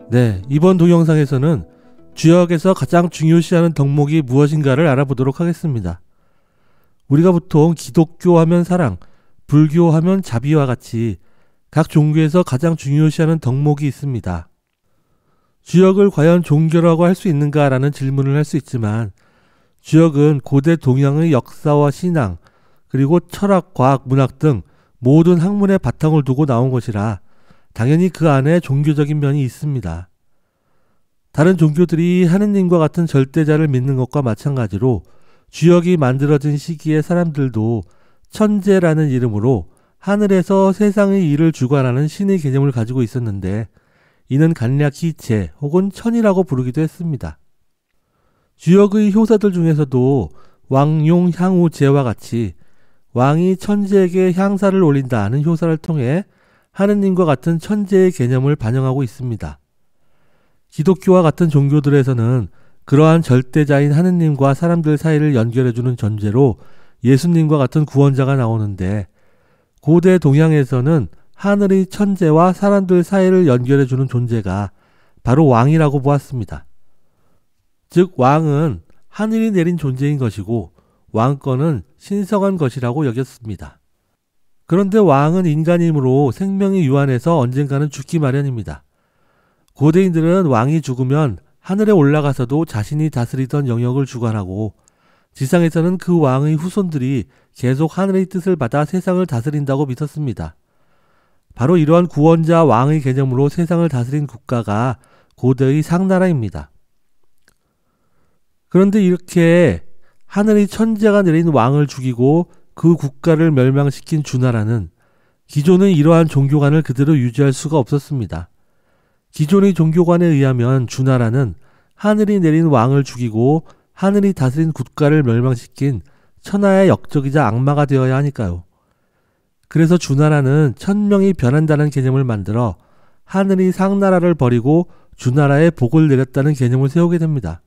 네, 이번 동영상에서는 주역에서 가장 중요시하는 덕목이 무엇인가를 알아보도록 하겠습니다. 우리가 보통 기독교 하면 사랑, 불교 하면 자비와 같이 각 종교에서 가장 중요시하는 덕목이 있습니다. 주역을 과연 종교라고 할 수 있는가라는 질문을 할 수 있지만, 주역은 고대 동양의 역사와 신앙, 그리고 철학, 과학, 문학 등 모든 학문의 바탕을 두고 나온 것이라 당연히 그 안에 종교적인 면이 있습니다. 다른 종교들이 하느님과 같은 절대자를 믿는 것과 마찬가지로 주역이 만들어진 시기의 사람들도 천재라는 이름으로 하늘에서 세상의 일을 주관하는 신의 개념을 가지고 있었는데, 이는 간략히 제 혹은 천이라고 부르기도 했습니다. 주역의 효사들 중에서도 왕용 향우 제와 같이 왕이 천재에게 향사를 올린다는 효사를 통해 하느님과 같은 천재의 개념을 반영하고 있습니다. 기독교와 같은 종교들에서는 그러한 절대자인 하느님과 사람들 사이를 연결해주는 존재로 예수님과 같은 구원자가 나오는데, 고대 동양에서는 하늘의 천재와 사람들 사이를 연결해주는 존재가 바로 왕이라고 보았습니다. 즉 왕은 하늘이 내린 존재인 것이고 왕권은 신성한 것이라고 여겼습니다. 그런데 왕은 인간이므로 생명이 유한해서 언젠가는 죽기 마련입니다. 고대인들은 왕이 죽으면 하늘에 올라가서도 자신이 다스리던 영역을 주관하고, 지상에서는 그 왕의 후손들이 계속 하늘의 뜻을 받아 세상을 다스린다고 믿었습니다. 바로 이러한 구원자 왕의 개념으로 세상을 다스린 국가가 고대의 상나라입니다. 그런데 이렇게 하늘의 천재가 내린 왕을 죽이고 그 국가를 멸망시킨 주나라는 기존의 이러한 종교관을 그대로 유지할 수가 없었습니다. 기존의 종교관에 의하면 주나라는 하늘이 내린 왕을 죽이고 하늘이 다스린 국가를 멸망시킨 천하의 역적이자 악마가 되어야 하니까요. 그래서 주나라는 천명이 변한다는 개념을 만들어 하늘이 상나라를 버리고 주나라에 복을 내렸다는 개념을 세우게 됩니다.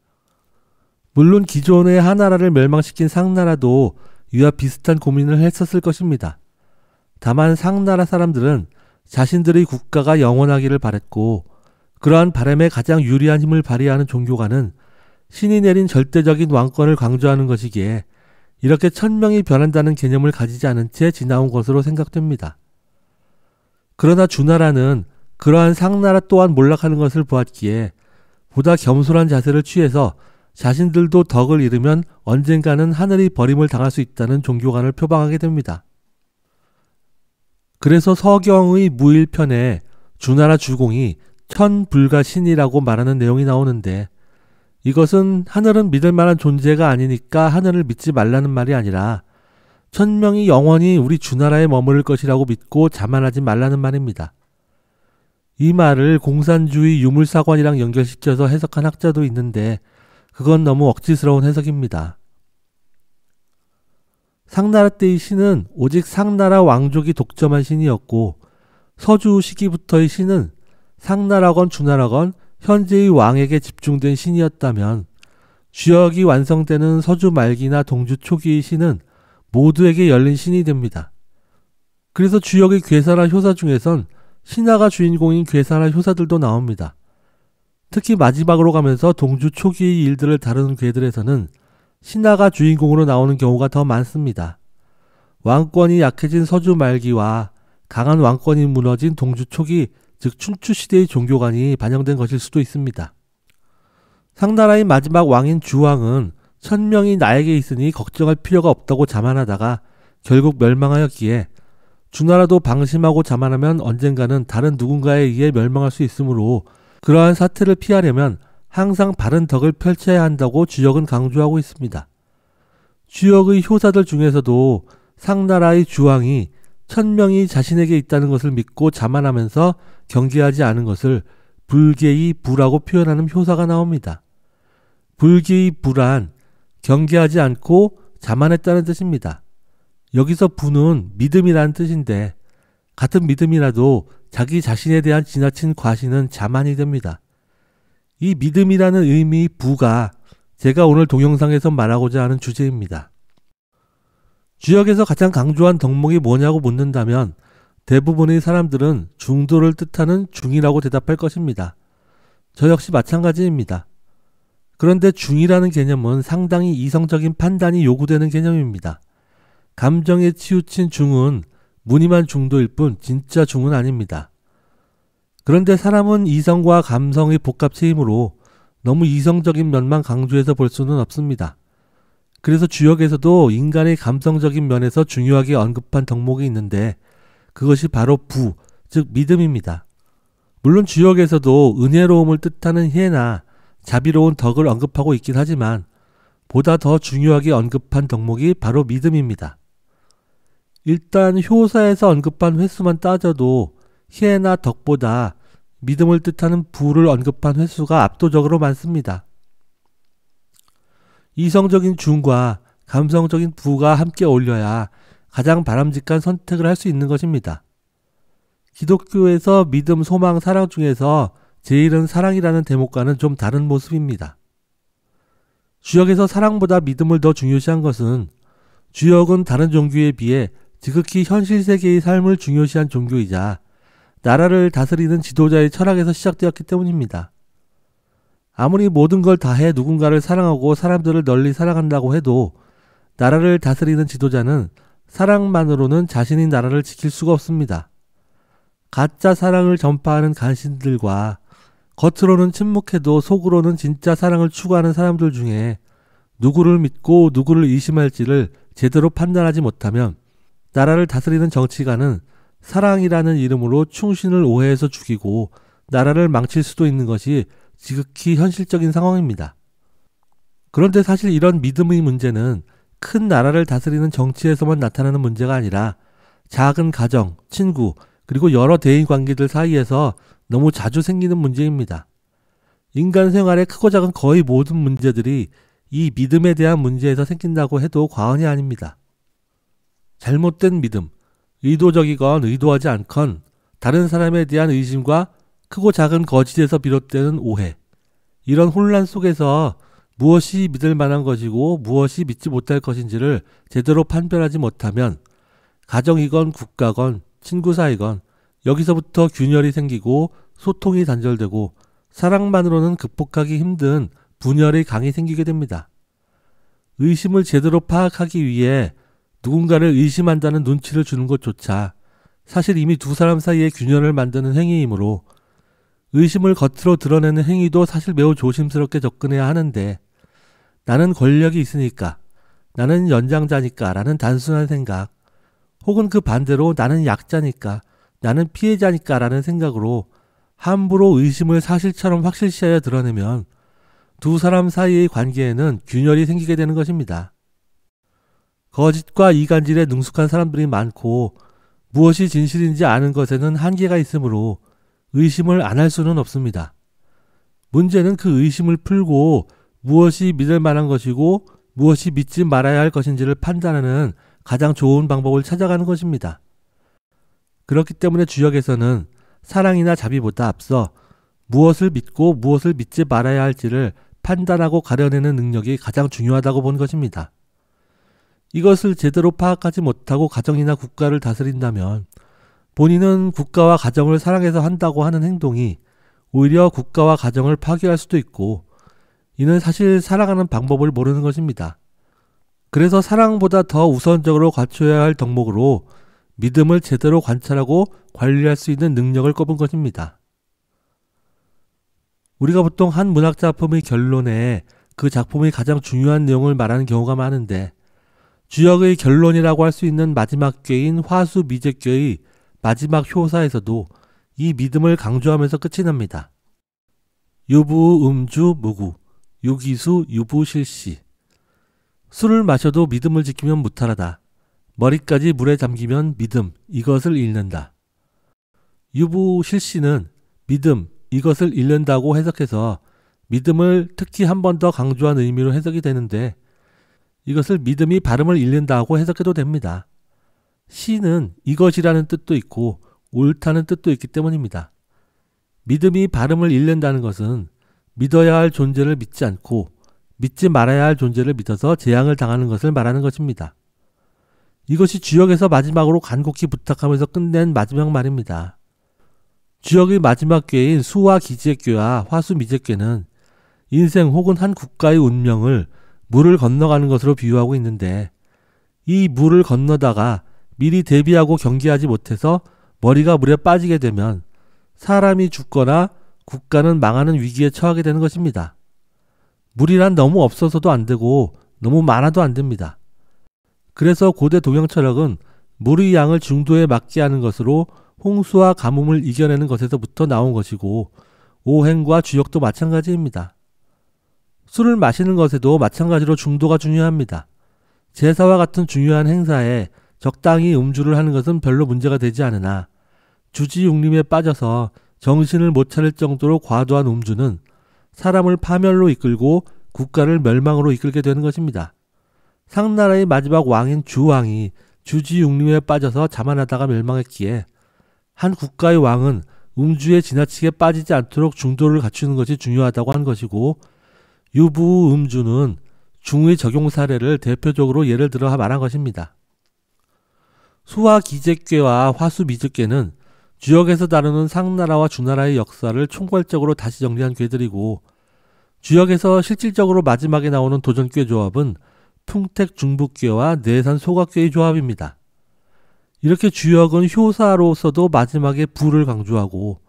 물론 기존의 하나라를 멸망시킨 상나라도 이와 비슷한 고민을 했었을 것입니다. 다만 상나라 사람들은 자신들의 국가가 영원하기를 바랬고, 그러한 바람에 가장 유리한 힘을 발휘하는 종교가는 신이 내린 절대적인 왕권을 강조하는 것이기에 이렇게 천명이 변한다는 개념을 가지지 않은 채 지나온 것으로 생각됩니다. 그러나 주나라는 그러한 상나라 또한 몰락하는 것을 보았기에 보다 겸손한 자세를 취해서 자신들도 덕을 잃으면 언젠가는 하늘이 버림을 당할 수 있다는 종교관을 표방하게 됩니다. 그래서 서경의 무일편에 주나라 주공이 천불가신이라고 말하는 내용이 나오는데, 이것은 하늘은 믿을 만한 존재가 아니니까 하늘을 믿지 말라는 말이 아니라 천명이 영원히 우리 주나라에 머무를 것이라고 믿고 자만하지 말라는 말입니다. 이 말을 공산주의 유물사관이랑 연결시켜서 해석한 학자도 있는데 그건 너무 억지스러운 해석입니다. 상나라 때의 신은 오직 상나라 왕족이 독점한 신이었고, 서주 시기부터의 신은 상나라건 주나라건 현재의 왕에게 집중된 신이었다면, 주역이 완성되는 서주 말기나 동주 초기의 신은 모두에게 열린 신이 됩니다. 그래서 주역의 괴사나 효사 중에선 신하가 주인공인 괴사나 효사들도 나옵니다. 특히 마지막으로 가면서 동주 초기의 일들을 다루는 괴들에서는 신하가 주인공으로 나오는 경우가 더 많습니다. 왕권이 약해진 서주 말기와 강한 왕권이 무너진 동주 초기, 즉 춘추시대의 종교관이 반영된 것일 수도 있습니다. 상나라의 마지막 왕인 주왕은 천명이 나에게 있으니 걱정할 필요가 없다고 자만하다가 결국 멸망하였기에, 주나라도 방심하고 자만하면 언젠가는 다른 누군가에 의해 멸망할 수 있으므로 그러한 사태를 피하려면 항상 바른 덕을 펼쳐야 한다고 주역은 강조하고 있습니다. 주역의 효사들 중에서도 상나라의 주왕이 천명이 자신에게 있다는 것을 믿고 자만하면서 경계하지 않은 것을 불계의 부라고 표현하는 효사가 나옵니다. 불계의 부란 경계하지 않고 자만했다는 뜻입니다. 여기서 부는 믿음이라는 뜻인데, 같은 믿음이라도 자기 자신에 대한 지나친 과신은 자만이 됩니다. 이 믿음이라는 의미의 부가 제가 오늘 동영상에서 말하고자 하는 주제입니다. 주역에서 가장 강조한 덕목이 뭐냐고 묻는다면 대부분의 사람들은 중도를 뜻하는 중이라고 대답할 것입니다. 저 역시 마찬가지입니다. 그런데 중이라는 개념은 상당히 이성적인 판단이 요구되는 개념입니다. 감정에 치우친 중은 무늬만 중도일 뿐 진짜 중은 아닙니다. 그런데 사람은 이성과 감성의 복합체이므로 너무 이성적인 면만 강조해서 볼 수는 없습니다. 그래서 주역에서도 인간의 감성적인 면에서 중요하게 언급한 덕목이 있는데 그것이 바로 부, 즉 믿음입니다. 물론 주역에서도 은혜로움을 뜻하는 희애나 자비로운 덕을 언급하고 있긴 하지만 보다 더 중요하게 언급한 덕목이 바로 믿음입니다. 일단 효사에서 언급한 횟수만 따져도 희애나 덕보다 믿음을 뜻하는 부를 언급한 횟수가 압도적으로 많습니다. 이성적인 중과 감성적인 부가 함께 어울려야 가장 바람직한 선택을 할 수 있는 것입니다. 기독교에서 믿음, 소망, 사랑 중에서 제일은 사랑이라는 대목과는 좀 다른 모습입니다. 주역에서 사랑보다 믿음을 더 중요시한 것은 주역은 다른 종교에 비해 지극히 현실 세계의 삶을 중요시한 종교이자 나라를 다스리는 지도자의 철학에서 시작되었기 때문입니다. 아무리 모든 걸 다해 누군가를 사랑하고 사람들을 널리 사랑한다고 해도 나라를 다스리는 지도자는 사랑만으로는 자신의 나라를 지킬 수가 없습니다. 가짜 사랑을 전파하는 간신들과 겉으로는 침묵해도 속으로는 진짜 사랑을 추구하는 사람들 중에 누구를 믿고 누구를 의심할지를 제대로 판단하지 못하면 나라를 다스리는 정치가는 사랑이라는 이름으로 충신을 오해해서 죽이고 나라를 망칠 수도 있는 것이 지극히 현실적인 상황입니다. 그런데 사실 이런 믿음의 문제는 큰 나라를 다스리는 정치에서만 나타나는 문제가 아니라 작은 가정, 친구, 그리고 여러 대인 관계들 사이에서 너무 자주 생기는 문제입니다. 인간 생활의 크고 작은 거의 모든 문제들이 이 믿음에 대한 문제에서 생긴다고 해도 과언이 아닙니다. 잘못된 믿음, 의도적이건 의도하지 않건 다른 사람에 대한 의심과 크고 작은 거짓에서 비롯되는 오해, 이런 혼란 속에서 무엇이 믿을 만한 것이고 무엇이 믿지 못할 것인지를 제대로 판별하지 못하면 가정이건 국가건 친구 사이건 여기서부터 균열이 생기고 소통이 단절되고 사랑만으로는 극복하기 힘든 분열의 강이 생기게 됩니다. 의심을 제대로 파악하기 위해 누군가를 의심한다는 눈치를 주는 것조차 사실 이미 두 사람 사이의 균열을 만드는 행위이므로 의심을 겉으로 드러내는 행위도 사실 매우 조심스럽게 접근해야 하는데 나는 권력이 있으니까, 나는 연장자니까 라는 단순한 생각, 혹은 그 반대로 나는 약자니까, 나는 피해자니까 라는 생각으로 함부로 의심을 사실처럼 확실시하여 드러내면 두 사람 사이의 관계에는 균열이 생기게 되는 것입니다. 거짓과 이간질에 능숙한 사람들이 많고 무엇이 진실인지 아는 것에는 한계가 있으므로 의심을 안 할 수는 없습니다. 문제는 그 의심을 풀고 무엇이 믿을 만한 것이고 무엇이 믿지 말아야 할 것인지를 판단하는 가장 좋은 방법을 찾아가는 것입니다. 그렇기 때문에 주역에서는 사랑이나 자비보다 앞서 무엇을 믿고 무엇을 믿지 말아야 할지를 판단하고 가려내는 능력이 가장 중요하다고 본 것입니다. 이것을 제대로 파악하지 못하고 가정이나 국가를 다스린다면 본인은 국가와 가정을 사랑해서 한다고 하는 행동이 오히려 국가와 가정을 파괴할 수도 있고 이는 사실 살아가는 방법을 모르는 것입니다. 그래서 사랑보다 더 우선적으로 갖춰야 할 덕목으로 믿음을 제대로 관찰하고 관리할 수 있는 능력을 꼽은 것입니다. 우리가 보통 한 문학 작품의 결론에 그 작품의 가장 중요한 내용을 말하는 경우가 많은데 주역의 결론이라고 할 수 있는 마지막 꾀인 화수미제꾀의 마지막 효사에서도 이 믿음을 강조하면서 끝이 납니다. 유부 음주 무구 유기수 유부실시 술을 마셔도 믿음을 지키면 무탈하다. 머리까지 물에 잠기면 믿음 이것을 잃는다. 유부실시는 믿음 이것을 잃는다고 해석해서 믿음을 특히 한 번 더 강조한 의미로 해석이 되는데 이것을 믿음이 발음을 잃는다고 해석해도 됩니다. 시는 이것이라는 뜻도 있고 옳다는 뜻도 있기 때문입니다. 믿음이 발음을 잃는다는 것은 믿어야 할 존재를 믿지 않고 믿지 말아야 할 존재를 믿어서 재앙을 당하는 것을 말하는 것입니다. 이것이 주역에서 마지막으로 간곡히 부탁하면서 끝낸 마지막 말입니다. 주역의 마지막 꾀인 수화 기재꾀와 화수 미제꾀는 인생 혹은 한 국가의 운명을 물을 건너가는 것으로 비유하고 있는데, 이 물을 건너다가 미리 대비하고 경계하지 못해서 머리가 물에 빠지게 되면 사람이 죽거나 국가는 망하는 위기에 처하게 되는 것입니다. 물이란 너무 없어서도 안 되고 너무 많아도 안 됩니다. 그래서 고대 동양철학은 물의 양을 중도에 맞게 하는 것으로 홍수와 가뭄을 이겨내는 것에서부터 나온 것이고, 오행과 주역도 마찬가지입니다. 술을 마시는 것에도 마찬가지로 중도가 중요합니다. 제사와 같은 중요한 행사에 적당히 음주를 하는 것은 별로 문제가 되지 않으나, 주지육림에 빠져서 정신을 못 차릴 정도로 과도한 음주는 사람을 파멸로 이끌고 국가를 멸망으로 이끌게 되는 것입니다. 상나라의 마지막 왕인 주왕이 주지육림에 빠져서 자만하다가 멸망했기에, 한 국가의 왕은 음주에 지나치게 빠지지 않도록 중도를 갖추는 것이 중요하다고 한 것이고, 유부 음주는 중의 적용 사례를 대표적으로 예를 들어 말한 것입니다. 수화 기제꾀와 화수 미제꾀는 주역에서 다루는 상나라와 주나라의 역사를 총괄적으로 다시 정리한 꾀들이고, 주역에서 실질적으로 마지막에 나오는 도전꾀 조합은 풍택중북꾀와 내산소각꾀의 조합입니다. 이렇게 주역은 효사로서도 마지막에 부를 강조하고,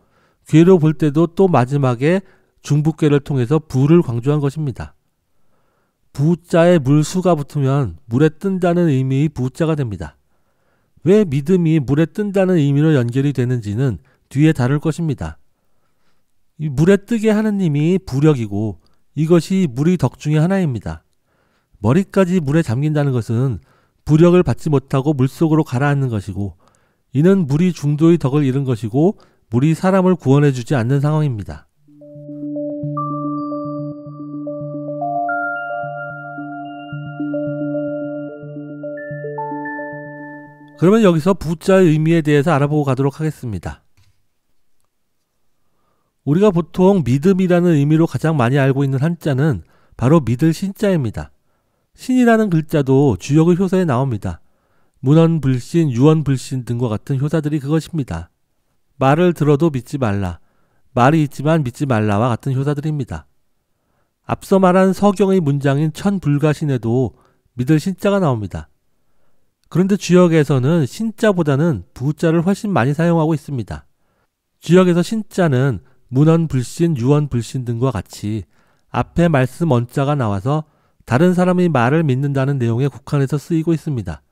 꾀로 볼 때도 또 마지막에 중북꾀를 통해서 부를 강조한 것입니다. 부자에 물수가 붙으면 물에 뜬다는 의미의 부자가 됩니다. 왜 믿음이 물에 뜬다는 의미로 연결이 되는지는 뒤에 다룰 것입니다. 이 물에 뜨게 하는 힘이 부력이고, 이것이 물의 덕 중에 하나입니다. 머리까지 물에 잠긴다는 것은 부력을 받지 못하고 물속으로 가라앉는 것이고, 이는 물이 중도의 덕을 잃은 것이고 물이 사람을 구원해 주지 않는 상황입니다. 그러면 여기서 부자의 의미에 대해서 알아보고 가도록 하겠습니다. 우리가 보통 믿음이라는 의미로 가장 많이 알고 있는 한자는 바로 믿을 신자입니다. 신이라는 글자도 주역의 효사에 나옵니다. 문헌불신, 유언불신 등과 같은 효사들이 그것입니다. 말을 들어도 믿지 말라, 말이 있지만 믿지 말라와 같은 효사들입니다. 앞서 말한 서경의 문장인 천불가신에도 믿을 신자가 나옵니다. 그런데 주역에서는 신자보다는 부자를 훨씬 많이 사용하고 있습니다. 주역에서 신자는 문헌불신, 유언불신 등과 같이 앞에 말씀 언자가 나와서 다른 사람의 말을 믿는다는 내용에 국한해서 쓰이고 있습니다.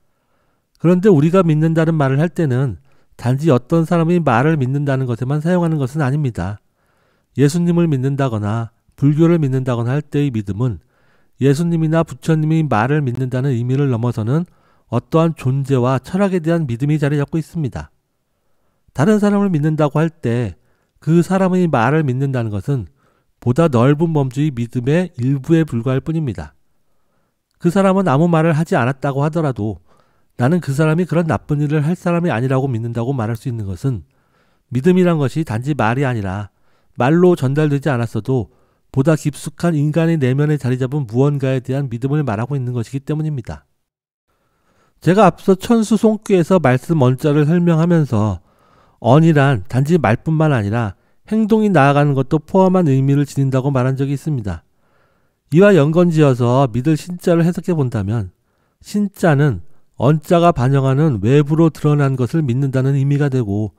그런데 우리가 믿는다는 말을 할 때는 단지 어떤 사람의 말을 믿는다는 것에만 사용하는 것은 아닙니다. 예수님을 믿는다거나 불교를 믿는다거나 할 때의 믿음은 예수님이나 부처님의 말을 믿는다는 의미를 넘어서는 어떠한 존재와 철학에 대한 믿음이 자리 잡고 있습니다. 다른 사람을 믿는다고 할 때 그 사람의 말을 믿는다는 것은 보다 넓은 범주의 믿음의 일부에 불과할 뿐입니다. 그 사람은 아무 말을 하지 않았다고 하더라도 나는 그 사람이 그런 나쁜 일을 할 사람이 아니라고 믿는다고 말할 수 있는 것은, 믿음이란 것이 단지 말이 아니라 말로 전달되지 않았어도 보다 깊숙한 인간의 내면에 자리 잡은 무언가에 대한 믿음을 말하고 있는 것이기 때문입니다. 제가 앞서 천수송귀에서 말씀 언자를 설명하면서 언이란 단지 말뿐만 아니라 행동이 나아가는 것도 포함한 의미를 지닌다고 말한 적이 있습니다. 이와 연관지어서 믿을 신자를 해석해 본다면, 신자는 언자가 반영하는 외부로 드러난 것을 믿는다는 의미가 되고,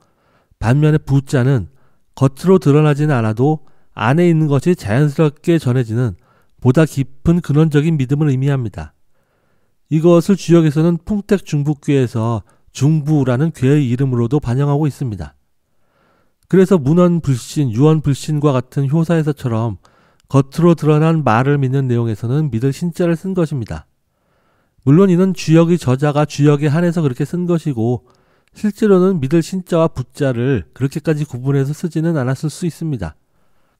반면에 부자는 겉으로 드러나지는 않아도 안에 있는 것이 자연스럽게 전해지는 보다 깊은 근원적인 믿음을 의미합니다. 이것을 주역에서는 풍택중북귀에서 중부라는 괴의 이름으로도 반영하고 있습니다. 그래서 문헌불신, 유언불신과 같은 효사에서처럼 겉으로 드러난 말을 믿는 내용에서는 믿을 신자를 쓴 것입니다. 물론 이는 주역의 저자가 주역에 한해서 그렇게 쓴 것이고, 실제로는 믿을 신자와 부자를 그렇게까지 구분해서 쓰지는 않았을 수 있습니다.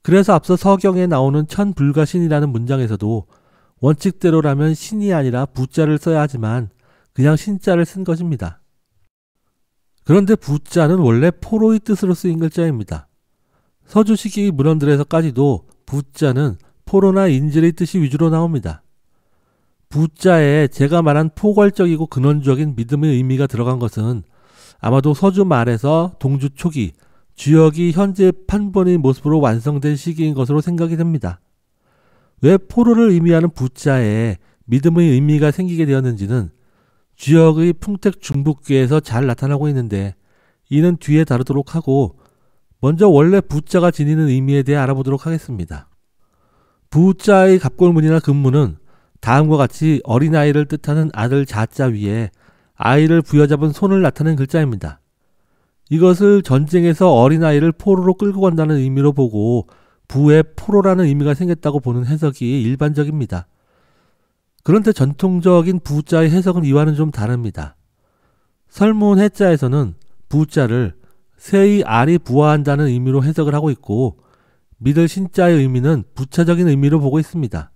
그래서 앞서 서경에 나오는 천불가신이라는 문장에서도 원칙대로라면 신이 아니라 부자를 써야 하지만 그냥 신자를 쓴 것입니다. 그런데 부자는 원래 포로의 뜻으로 쓰인 글자입니다. 서주시기 문헌들에서까지도 부자는 포로나 인질의 뜻이 위주로 나옵니다. 부자에 제가 말한 포괄적이고 근원적인 믿음의 의미가 들어간 것은 아마도 서주 말에서 동주 초기 주역이 현재 판본의 모습으로 완성된 시기인 것으로 생각이 됩니다. 왜 포로를 의미하는 부자에 믿음의 의미가 생기게 되었는지는 주역의 풍택중북기에서 잘 나타나고 있는데 이는 뒤에 다루도록 하고 먼저 원래 부자가 지니는 의미에 대해 알아보도록 하겠습니다. 부자의 갑골문이나 금문은 다음과 같이 어린아이를 뜻하는 아들 자자 위에 아이를 부여잡은 손을 나타낸 글자입니다. 이것을 전쟁에서 어린아이를 포로로 끌고 간다는 의미로 보고 부에 포로라는 의미가 생겼다고 보는 해석이 일반적입니다. 그런데 전통적인 부자의 해석은 이와는 좀 다릅니다. 설문 해자에서는 부자를 새의 알이 부화한다는 의미로 해석을 하고 있고 믿을 신자의 의미는 부차적인 의미로 보고 있습니다.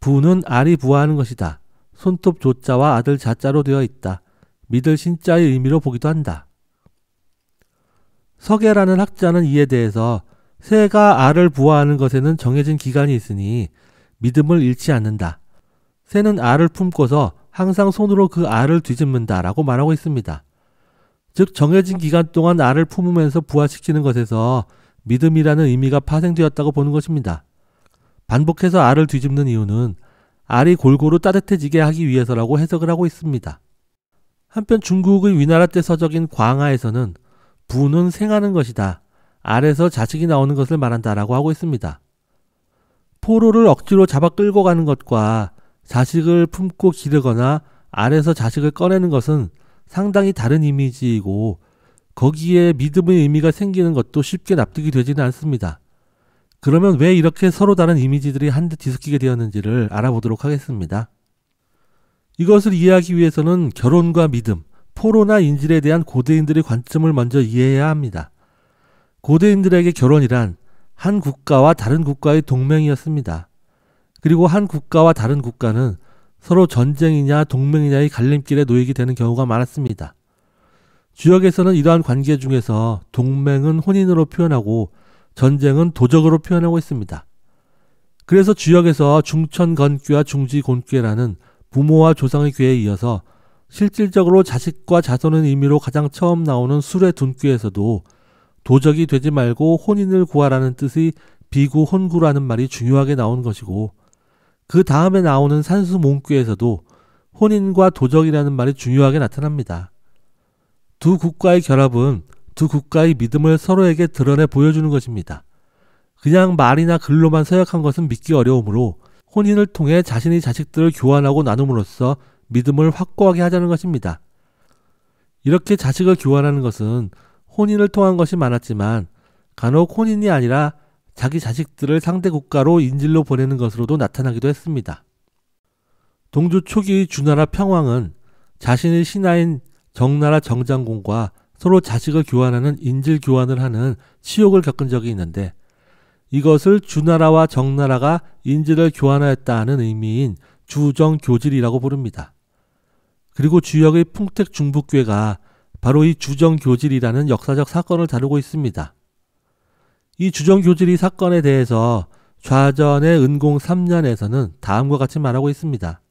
부는 알이 부화하는 것이다. 손톱 조자와 아들 자자로 되어 있다. 믿을 신자의 의미로 보기도 한다. 서계라는 학자는 이에 대해서 새가 알을 부화하는 것에는 정해진 기간이 있으니 믿음을 잃지 않는다. 새는 알을 품고서 항상 손으로 그 알을 뒤집는다 라고 말하고 있습니다. 즉 정해진 기간 동안 알을 품으면서 부화시키는 것에서 믿음이라는 의미가 파생되었다고 보는 것입니다. 반복해서 알을 뒤집는 이유는 알이 골고루 따뜻해지게 하기 위해서라고 해석을 하고 있습니다. 한편 중국의 위나라 때 서적인 광하에서는 부는 생하는 것이다. 알에서 자식이 나오는 것을 말한다라고 하고 있습니다. 포로를 억지로 잡아 끌고 가는 것과 자식을 품고 기르거나 알에서 자식을 꺼내는 것은 상당히 다른 이미지이고 거기에 믿음의 의미가 생기는 것도 쉽게 납득이 되지는 않습니다. 그러면 왜 이렇게 서로 다른 이미지들이 한데 뒤섞이게 되었는지를 알아보도록 하겠습니다. 이것을 이해하기 위해서는 결혼과 믿음, 포로나 인질에 대한 고대인들의 관점을 먼저 이해해야 합니다. 고대인들에게 결혼이란 한 국가와 다른 국가의 동맹이었습니다. 그리고 한 국가와 다른 국가는 서로 전쟁이냐 동맹이냐의 갈림길에 놓이게 되는 경우가 많았습니다. 주역에서는 이러한 관계 중에서 동맹은 혼인으로 표현하고 전쟁은 도적으로 표현하고 있습니다. 그래서 주역에서 중천건괴와 중지곤괴라는 부모와 조상의 괴에 이어서 실질적으로 자식과 자손의 의미로 가장 처음 나오는 술의 둔괴에서도 도적이 되지 말고 혼인을 구하라는 뜻의 비구혼구라는 말이 중요하게 나온 것이고 그 다음에 나오는 산수몽괴에서도 혼인과 도적이라는 말이 중요하게 나타납니다. 두 국가의 결합은 두 국가의 믿음을 서로에게 드러내 보여주는 것입니다. 그냥 말이나 글로만 서약한 것은 믿기 어려우므로 혼인을 통해 자신의 자식들을 교환하고 나눔으로써 믿음을 확고하게 하자는 것입니다. 이렇게 자식을 교환하는 것은 혼인을 통한 것이 많았지만 간혹 혼인이 아니라 자기 자식들을 상대 국가로 인질로 보내는 것으로도 나타나기도 했습니다. 동주 초기 주나라 평왕은 자신의 신하인 정나라 정장공과 서로 자식을 교환하는 인질 교환을 하는 치욕을 겪은 적이 있는데 이것을 주나라와 정나라가 인질을 교환하였다는 의미인 주정교질이라고 부릅니다. 그리고 주역의 풍택중북괴가 바로 이 주정교질이라는 역사적 사건을 다루고 있습니다. 이 주정교질이 사건에 대해서 좌전의 은공 3년에서는 다음과 같이 말하고 있습니다.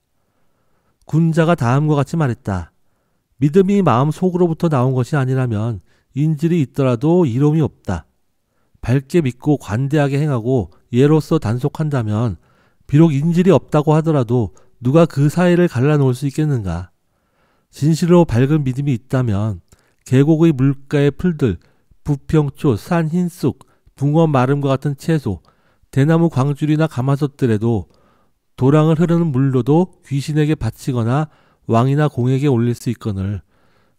군자가 다음과 같이 말했다. 믿음이 마음 속으로부터 나온 것이 아니라면 인질이 있더라도 이로움이 없다. 밝게 믿고 관대하게 행하고 예로서 단속한다면 비록 인질이 없다고 하더라도 누가 그 사이를 갈라놓을 수 있겠는가. 진실로 밝은 믿음이 있다면 계곡의 물가의 풀들, 부평초, 산 흰쑥, 붕어 마름과 같은 채소, 대나무 광줄이나 가마솥들에도 도랑을 흐르는 물로도 귀신에게 바치거나 왕이나 공에게 올릴 수 있거늘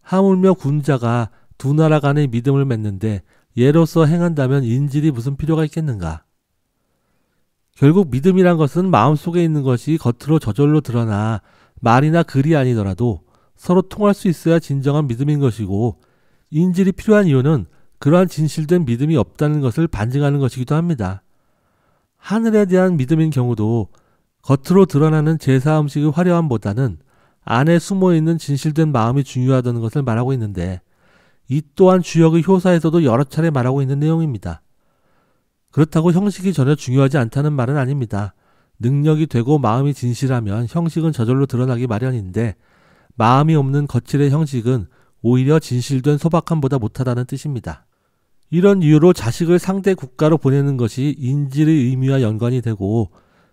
하물며 군자가 두 나라 간의 믿음을 맺는데 예로서 행한다면 인질이 무슨 필요가 있겠는가. 결국 믿음이란 것은 마음속에 있는 것이 겉으로 저절로 드러나 말이나 글이 아니더라도 서로 통할 수 있어야 진정한 믿음인 것이고 인질이 필요한 이유는 그러한 진실된 믿음이 없다는 것을 반증하는 것이기도 합니다. 하늘에 대한 믿음인 경우도 겉으로 드러나는 제사 음식의 화려함보다는 안에 숨어있는 진실된 마음이 중요하다는 것을 말하고 있는데 이 또한 주역의 효사에서도 여러 차례 말하고 있는 내용입니다. 그렇다고 형식이 전혀 중요하지 않다는 말은 아닙니다. 능력이 되고 마음이 진실하면 형식은 저절로 드러나기 마련인데 마음이 없는 거칠의 형식은 오히려 진실된 소박함보다 못하다는 뜻입니다. 이런 이유로 자식을 상대 국가로 보내는 것이 인질의 의미와 연관이 되고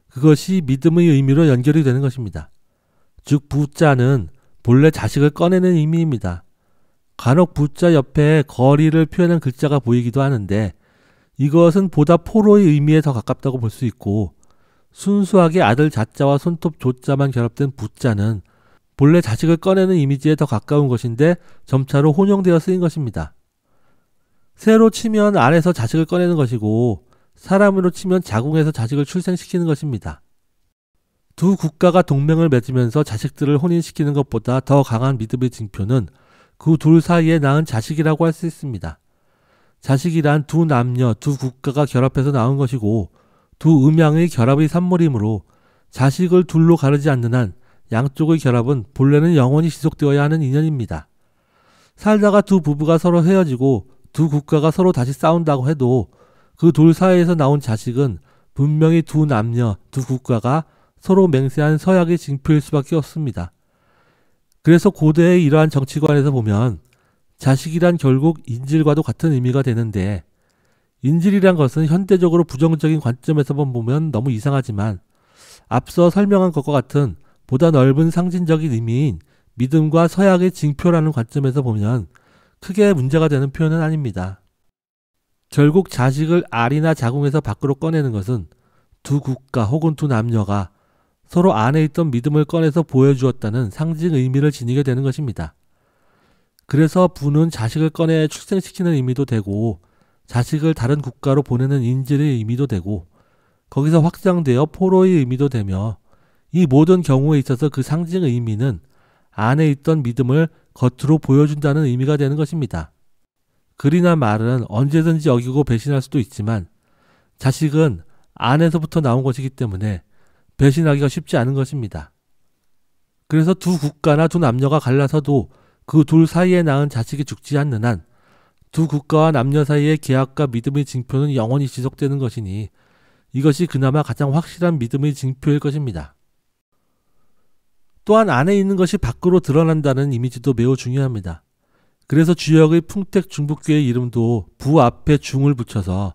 그것이 믿음의 의미로 연결이 되는 것입니다. 즉 부자는 본래 자식을 꺼내는 의미입니다. 간혹 부자 옆에 거리를 표현한 글자가 보이기도 하는데 이것은 보다 포로의 의미에 더 가깝다고 볼 수 있고 순수하게 아들 자자와 손톱 조자만 결합된 부자는 본래 자식을 꺼내는 이미지에 더 가까운 것인데 점차로 혼용되어 쓰인 것입니다. 새로 치면 안에서 자식을 꺼내는 것이고 사람으로 치면 자궁에서 자식을 출생시키는 것입니다. 두 국가가 동맹을 맺으면서 자식들을 혼인시키는 것보다 더 강한 믿음의 징표는 그 둘 사이에 낳은 자식이라고 할 수 있습니다. 자식이란 두 남녀, 두 국가가 결합해서 나온 것이고 두 음양의 결합의 산물이므로 자식을 둘로 가르지 않는 한 양쪽의 결합은 본래는 영원히 지속되어야 하는 인연입니다. 살다가 두 부부가 서로 헤어지고 두 국가가 서로 다시 싸운다고 해도 그 둘 사이에서 나온 자식은 분명히 두 남녀, 두 국가가 서로 맹세한 서약의 징표일 수밖에 없습니다. 그래서 고대의 이러한 정치관에서 보면 자식이란 결국 인질과도 같은 의미가 되는데 인질이란 것은 현대적으로 부정적인 관점에서만 보면 너무 이상하지만 앞서 설명한 것과 같은 보다 넓은 상징적인 의미인 믿음과 서약의 징표라는 관점에서 보면 크게 문제가 되는 표현은 아닙니다. 결국 자식을 알이나 자궁에서 밖으로 꺼내는 것은 두 국가 혹은 두 남녀가 서로 안에 있던 믿음을 꺼내서 보여주었다는 상징 의미를 지니게 되는 것입니다. 그래서 부는 자식을 꺼내 출생시키는 의미도 되고 자식을 다른 국가로 보내는 인질의 의미도 되고 거기서 확장되어 포로의 의미도 되며 이 모든 경우에 있어서 그 상징 의미는 안에 있던 믿음을 겉으로 보여준다는 의미가 되는 것입니다. 글이나 말은 언제든지 어기고 배신할 수도 있지만 자식은 안에서부터 나온 것이기 때문에 배신하기가 쉽지 않은 것입니다. 그래서 두 국가나 두 남녀가 갈라서도 그 둘 사이에 낳은 자식이 죽지 않는 한 두 국가와 남녀 사이의 계약과 믿음의 징표는 영원히 지속되는 것이니 이것이 그나마 가장 확실한 믿음의 징표일 것입니다. 또한 안에 있는 것이 밖으로 드러난다는 이미지도 매우 중요합니다. 그래서 주역의 풍택중북교의 이름도 부 앞에 중을 붙여서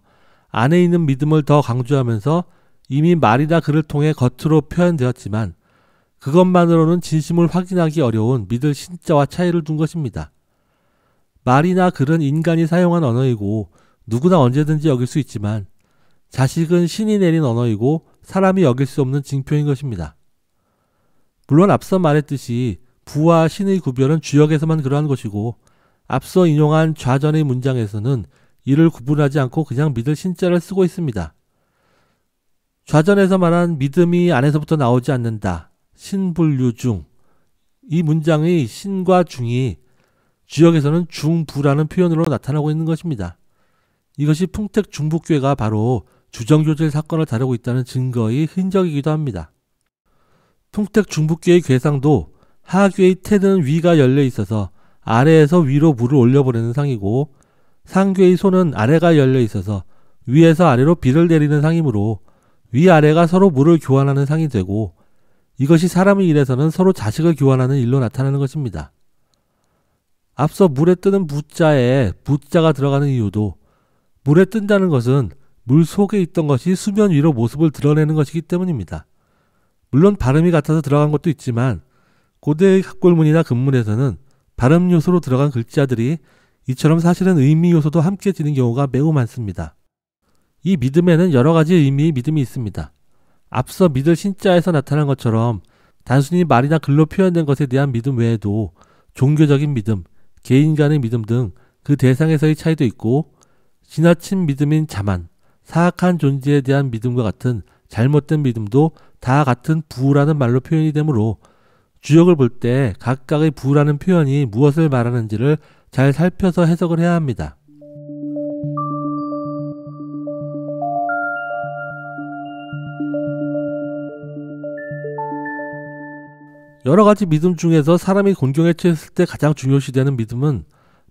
안에 있는 믿음을 더 강조하면서 이미 말이나 글을 통해 겉으로 표현되었지만 그것만으로는 진심을 확인하기 어려운 믿을 신자와 차이를 둔 것입니다. 말이나 글은 인간이 사용한 언어이고 누구나 언제든지 여길 수 있지만 자식은 신이 내린 언어이고 사람이 여길 수 없는 징표인 것입니다. 물론 앞서 말했듯이 부와 신의 구별은 주역에서만 그러한 것이고 앞서 인용한 좌전의 문장에서는 이를 구분하지 않고 그냥 믿을 신자를 쓰고 있습니다. 좌전에서 말한 믿음이 안에서부터 나오지 않는다. 신불유중. 이 문장의 신과 중이 주역에서는 중부라는 표현으로 나타나고 있는 것입니다. 이것이 풍택중북교회가 바로 주정교질 사건을 다루고 있다는 증거의 흔적이기도 합니다. 풍택중북교의 궤상도 하교의 태는 위가 열려 있어서 아래에서 위로 물을 올려보내는 상이고 상교의 손은 아래가 열려 있어서 위에서 아래로 비를 내리는 상이므로 위아래가 서로 물을 교환하는 상이 되고 이것이 사람의 일에서는 서로 자식을 교환하는 일로 나타나는 것입니다. 앞서 물에 뜨는 부자에 부자가 들어가는 이유도 물에 뜬다는 것은 물 속에 있던 것이 수면 위로 모습을 드러내는 것이기 때문입니다. 물론 발음이 같아서 들어간 것도 있지만 고대의 학골문이나 금문에서는 발음 요소로 들어간 글자들이 이처럼 사실은 의미 요소도 함께 지닌 경우가 매우 많습니다. 이 믿음에는 여러 가지 의미의 믿음이 있습니다. 앞서 믿을 신자에서 나타난 것처럼 단순히 말이나 글로 표현된 것에 대한 믿음 외에도 종교적인 믿음, 개인 간의 믿음 등 그 대상에서의 차이도 있고 지나친 믿음인 자만, 사악한 존재에 대한 믿음과 같은 잘못된 믿음도 다 같은 부라는 말로 표현이 되므로 주역을 볼 때 각각의 부라는 표현이 무엇을 말하는지를 잘 살펴서 해석을 해야 합니다. 여러 가지 믿음 중에서 사람이 곤경에 처했을 때 가장 중요시되는 믿음은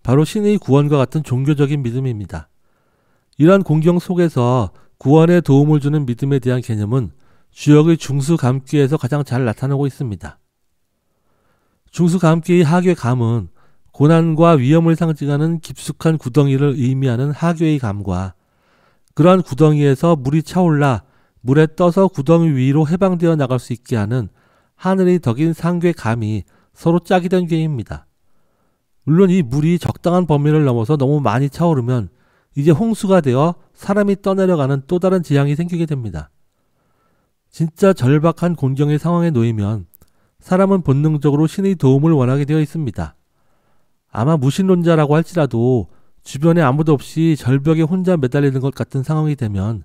바로 신의 구원과 같은 종교적인 믿음입니다. 이러한 곤경 속에서 구원에 도움을 주는 믿음에 대한 개념은 주역의 중수감귀에서 가장 잘 나타나고 있습니다. 중수감귀의 하괴감은 고난과 위험을 상징하는 깊숙한 구덩이를 의미하는 하교의 감과 그러한 구덩이에서 물이 차올라 물에 떠서 구덩이 위로 해방되어 나갈 수 있게 하는 하늘의 덕인 상괴 감이 서로 짝이 된 괴입니다. 물론 이 물이 적당한 범위를 넘어서 너무 많이 차오르면 이제 홍수가 되어 사람이 떠내려가는 또 다른 재앙이 생기게 됩니다. 진짜 절박한 곤경의 상황에 놓이면 사람은 본능적으로 신의 도움을 원하게 되어 있습니다. 아마 무신론자라고 할지라도 주변에 아무도 없이 절벽에 혼자 매달리는 것 같은 상황이 되면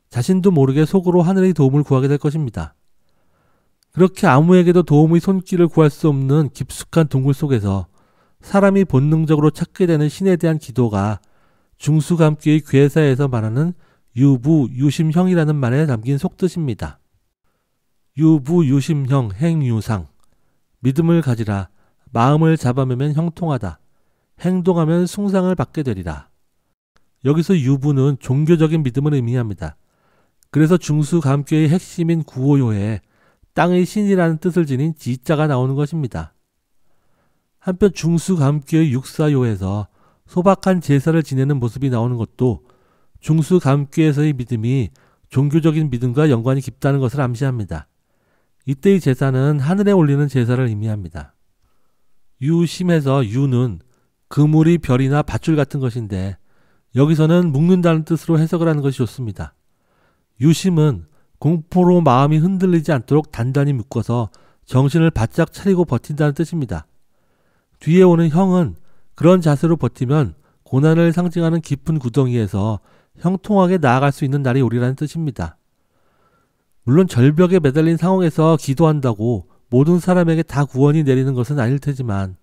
자신도 모르게 속으로 하늘의 도움을 구하게 될 것입니다. 그렇게 아무에게도 도움의 손길을 구할 수 없는 깊숙한 동굴 속에서 사람이 본능적으로 찾게 되는 신에 대한 기도가 중수감귀의 괴사에서 말하는 유부유심형이라는 말에 담긴 속뜻입니다. 유부유심형 행유상 믿음을 가지라 마음을 잡아매면 형통하다 행동하면 숭상을 받게 되리라. 여기서 유부는 종교적인 믿음을 의미합니다. 그래서 중수감귀의 핵심인 구호요에 땅의 신이라는 뜻을 지닌 지자가 나오는 것입니다. 한편 중수감귀의 육사요에서 소박한 제사를 지내는 모습이 나오는 것도 중수감귀에서의 믿음이 종교적인 믿음과 연관이 깊다는 것을 암시합니다. 이때의 제사는 하늘에 올리는 제사를 의미합니다. 유심에서 유는 그물이 별이나 밧줄 같은 것인데 여기서는 묶는다는 뜻으로 해석을 하는 것이 좋습니다. 유심은 공포로 마음이 흔들리지 않도록 단단히 묶어서 정신을 바짝 차리고 버틴다는 뜻입니다. 뒤에 오는 형은 그런 자세로 버티면 고난을 상징하는 깊은 구덩이에서 형통하게 나아갈 수 있는 날이 오리라는 뜻입니다. 물론 절벽에 매달린 상황에서 기도한다고 모든 사람에게 다 구원이 내리는 것은 아닐 테지만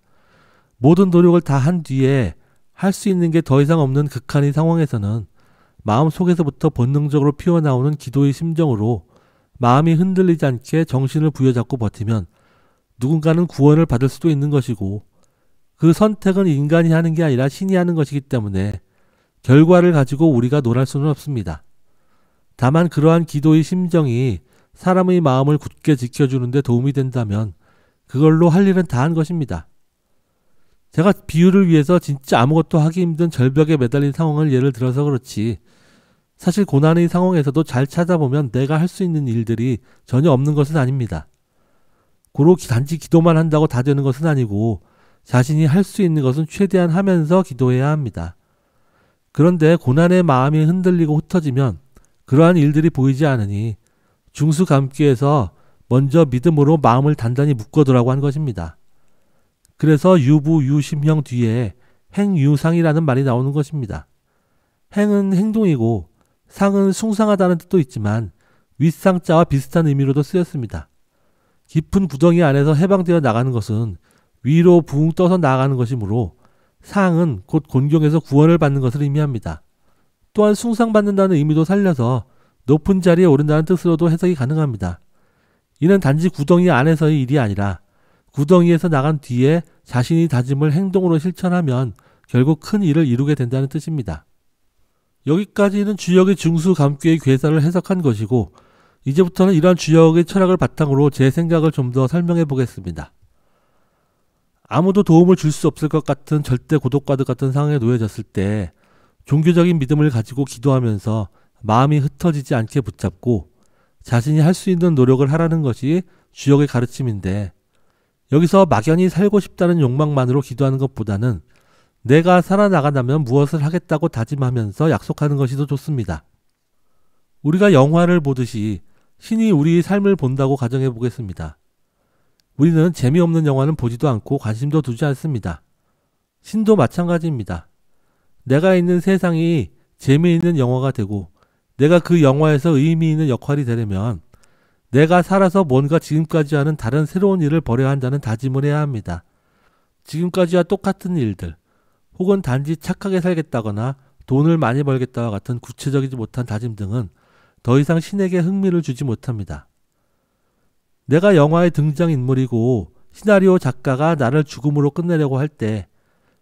모든 노력을 다 한 뒤에 할 수 있는 게 더 이상 없는 극한의 상황에서는 마음 속에서부터 본능적으로 피어나오는 기도의 심정으로 마음이 흔들리지 않게 정신을 부여잡고 버티면 누군가는 구원을 받을 수도 있는 것이고 그 선택은 인간이 하는 게 아니라 신이 하는 것이기 때문에 결과를 가지고 우리가 논할 수는 없습니다. 다만 그러한 기도의 심정이 사람의 마음을 굳게 지켜주는 데 도움이 된다면 그걸로 할 일은 다 한 것입니다. 제가 비유를 위해서 진짜 아무것도 하기 힘든 절벽에 매달린 상황을 예를 들어서 그렇지 사실 고난의 상황에서도 잘 찾아보면 내가 할 수 있는 일들이 전혀 없는 것은 아닙니다. 고로 단지 기도만 한다고 다 되는 것은 아니고 자신이 할 수 있는 것은 최대한 하면서 기도해야 합니다. 그런데 고난의 마음이 흔들리고 흩어지면 그러한 일들이 보이지 않으니 중수감귀에서 먼저 믿음으로 마음을 단단히 묶어두라고 한 것입니다. 그래서 유부유심형 뒤에 행유상이라는 말이 나오는 것입니다. 행은 행동이고 상은 숭상하다는 뜻도 있지만 윗상자와 비슷한 의미로도 쓰였습니다. 깊은 구덩이 안에서 해방되어 나가는 것은 위로 붕 떠서 나아가는 것이므로 상은 곧 곤경에서 구원을 받는 것을 의미합니다. 또한 숭상받는다는 의미도 살려서 높은 자리에 오른다는 뜻으로도 해석이 가능합니다. 이는 단지 구덩이 안에서의 일이 아니라 구덩이에서 나간 뒤에 자신이 다짐을 행동으로 실천하면 결국 큰 일을 이루게 된다는 뜻입니다. 여기까지는 주역의 중수감귀의 괴사를 해석한 것이고 이제부터는 이러한 주역의 철학을 바탕으로 제 생각을 좀 더 설명해 보겠습니다. 아무도 도움을 줄 수 없을 것 같은 절대 고독과도 같은 상황에 놓여졌을 때 종교적인 믿음을 가지고 기도하면서 마음이 흩어지지 않게 붙잡고 자신이 할 수 있는 노력을 하라는 것이 주역의 가르침인데 여기서 막연히 살고 싶다는 욕망만으로 기도하는 것보다는 내가 살아나가다면 무엇을 하겠다고 다짐하면서 약속하는 것이 더 좋습니다. 우리가 영화를 보듯이 신이 우리의 삶을 본다고 가정해 보겠습니다. 우리는 재미없는 영화는 보지도 않고 관심도 두지 않습니다. 신도 마찬가지입니다. 내가 있는 세상이 재미있는 영화가 되고 내가 그 영화에서 의미 있는 역할이 되려면 내가 살아서 뭔가 지금까지 하는 다른 새로운 일을 벌여야 한다는 다짐을 해야 합니다. 지금까지와 똑같은 일들 혹은 단지 착하게 살겠다거나 돈을 많이 벌겠다와 같은 구체적이지 못한 다짐 등은 더 이상 신에게 흥미를 주지 못합니다. 내가 영화의 등장인물이고 시나리오 작가가 나를 죽음으로 끝내려고 할 때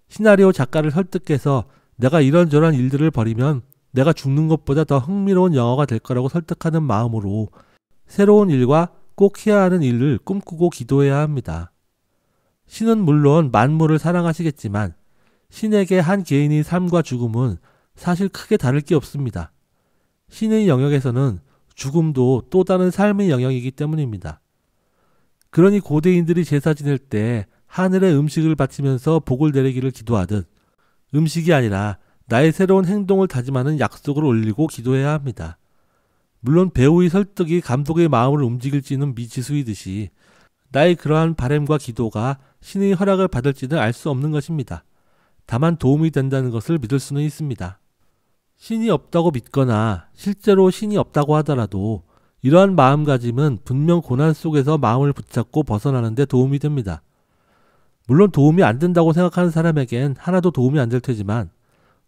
시나리오 작가를 설득해서 내가 이런저런 일들을 벌이면 내가 죽는 것보다 더 흥미로운 영화가 될 거라고 설득하는 마음으로 새로운 일과 꼭 해야 하는 일을 꿈꾸고 기도해야 합니다. 신은 물론 만물을 사랑하시겠지만 신에게 한 개인의 삶과 죽음은 사실 크게 다를 게 없습니다. 신의 영역에서는 죽음도 또 다른 삶의 영역이기 때문입니다. 그러니 고대인들이 제사 지낼 때 하늘의 음식을 바치면서 복을 내리기를 기도하듯 음식이 아니라 나의 새로운 행동을 다짐하는 약속을 올리고 기도해야 합니다. 물론 배우의 설득이 감독의 마음을 움직일지는 미지수이듯이 나의 그러한 바램과 기도가 신의 허락을 받을지는 알 수 없는 것입니다. 다만 도움이 된다는 것을 믿을 수는 있습니다. 신이 없다고 믿거나 실제로 신이 없다고 하더라도 이러한 마음가짐은 분명 고난 속에서 마음을 붙잡고 벗어나는 데 도움이 됩니다. 물론 도움이 안 된다고 생각하는 사람에겐 하나도 도움이 안 될 테지만